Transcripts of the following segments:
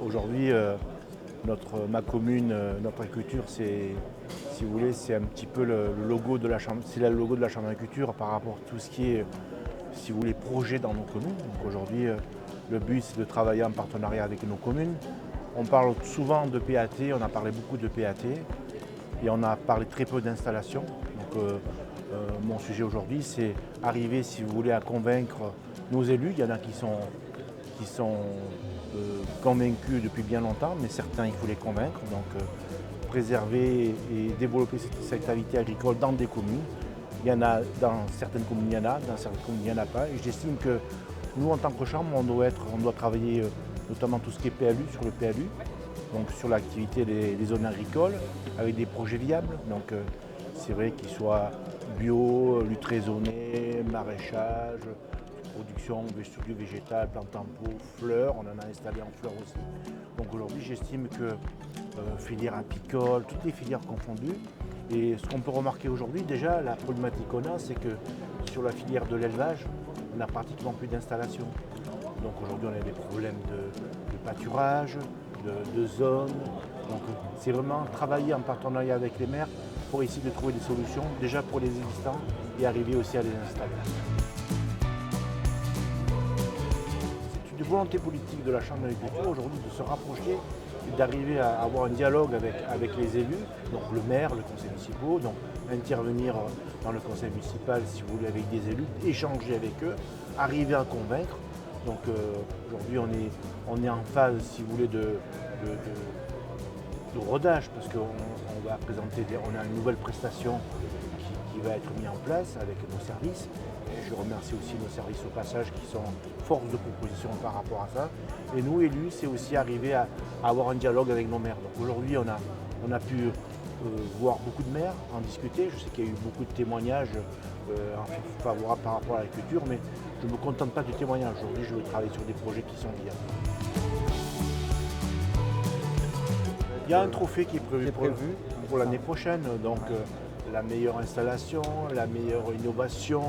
Aujourd'hui, ma commune, notre agriculture, c'est, si vous voulez, c'est un petit peu le logo de la chambre, c'est le logo de la chambre d'agriculture par rapport à tout ce qui est, si vous voulez, projet dans nos communes. Donc aujourd'hui, le but, c'est de travailler en partenariat avec nos communes. On parle souvent de PAT, on a parlé beaucoup de PAT et on a parlé très peu d'installation. Donc mon sujet aujourd'hui, c'est arriver, si vous voulez, à convaincre nos élus. Il y en a qui sont convaincus depuis bien longtemps, mais certains, il faut les convaincre. Donc préserver et développer cette activité agricole dans des communes. Il y en a dans certaines communes, il y en a, dans certaines communes, il n'y en a pas. Et j'estime que nous, en tant que chambre, on doit travailler notamment tout ce qui est PLU, sur le PLU, donc sur l'activité des zones agricoles, avec des projets viables. Donc c'est vrai qu'ils soient bio, lutte raisonnée, maraîchage, production du végétal, plantes en pot, fleurs, on en a installé en fleurs aussi. Donc aujourd'hui, j'estime que filière apicole, toutes les filières confondues. Et ce qu'on peut remarquer aujourd'hui, déjà, la problématique qu'on a, c'est que sur la filière de l'élevage, on n'a pratiquement plus d'installation. Donc aujourd'hui, on a des problèmes de pâturage, de zones. Donc c'est vraiment travailler en partenariat avec les maires pour essayer de trouver des solutions, déjà pour les existants, et arriver aussi à les installer. C'est une volonté politique de la Chambre d'agriculture aujourd'hui de se rapprocher et d'arriver à avoir un dialogue avec les élus, donc le maire, le conseil municipal, donc intervenir dans le conseil municipal, si vous voulez, avec des élus, échanger avec eux, arriver à convaincre. Donc aujourd'hui, on est en phase, si vous voulez, de rodage, parce qu'on va présenter, on a une nouvelle prestation qui va être mise en place avec nos services. Et je remercie aussi nos services au passage qui sont force de proposition par rapport à ça. Et nous, élus, c'est aussi arriver à avoir un dialogue avec nos maires. Donc aujourd'hui, on a pu voir beaucoup de maires, en discuter. Je sais qu'il y a eu beaucoup de témoignages favorables par rapport à l'agriculture, mais je ne me contente pas du témoignage. Aujourd'hui, je veux travailler sur des projets qui sont viables. Il y a un trophée qui est prévu pour l'année prochaine, donc la meilleure installation, la meilleure innovation,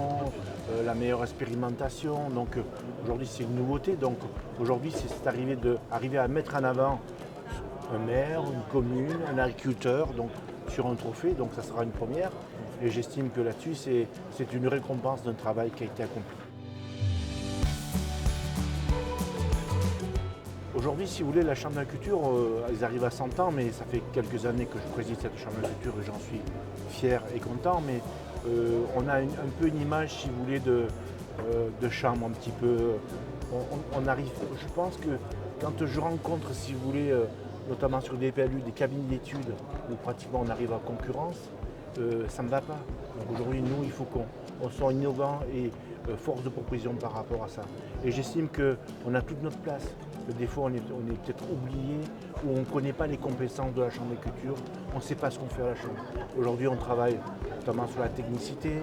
la meilleure expérimentation. Donc aujourd'hui c'est une nouveauté, donc aujourd'hui c'est arriver à mettre en avant un maire, une commune, un agriculteur donc, sur un trophée, donc ça sera une première. Et j'estime que là-dessus c'est une récompense d'un travail qui a été accompli. Aujourd'hui, si vous voulez, la Chambre d'agriculture, ils arrivent à 100 ans, mais ça fait quelques années que je préside cette Chambre d'agriculture et j'en suis fier et content. Mais on a un peu une image, si vous voulez, de chambre un petit peu. On arrive, je pense que quand je rencontre, si vous voulez, notamment sur des PLU, des cabinets d'études, où pratiquement on arrive en concurrence, ça ne me va pas. Donc aujourd'hui, nous, il faut qu'on soit innovant et force de proposition par rapport à ça. Et j'estime qu'on a toute notre place. Des fois, on est peut-être oublié ou on ne connaît pas les compétences de la Chambre d'agriculture, on ne sait pas ce qu'on fait à la Chambre. Aujourd'hui, on travaille notamment sur la technicité,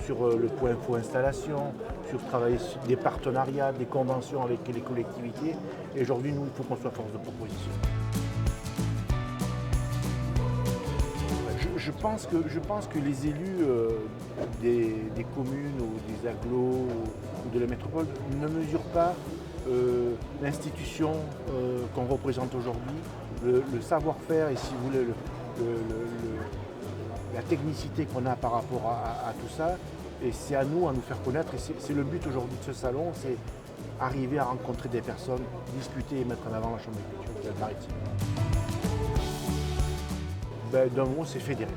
sur le point info installation, sur travailler sur des partenariats, des conventions avec les collectivités. Et aujourd'hui, nous, il faut qu'on soit force de proposition. Je pense que les élus des communes ou des agglos ou de la métropole ne mesurent pas l'institution qu'on représente aujourd'hui, le savoir-faire et si vous voulez la technicité qu'on a par rapport à tout ça. Et c'est à nous faire connaître. Et c'est le but aujourd'hui de ce salon, c'est arriver à rencontrer des personnes, discuter et mettre en avant la Chambre d'agriculture maritime. D'un mot, c'est fédérer.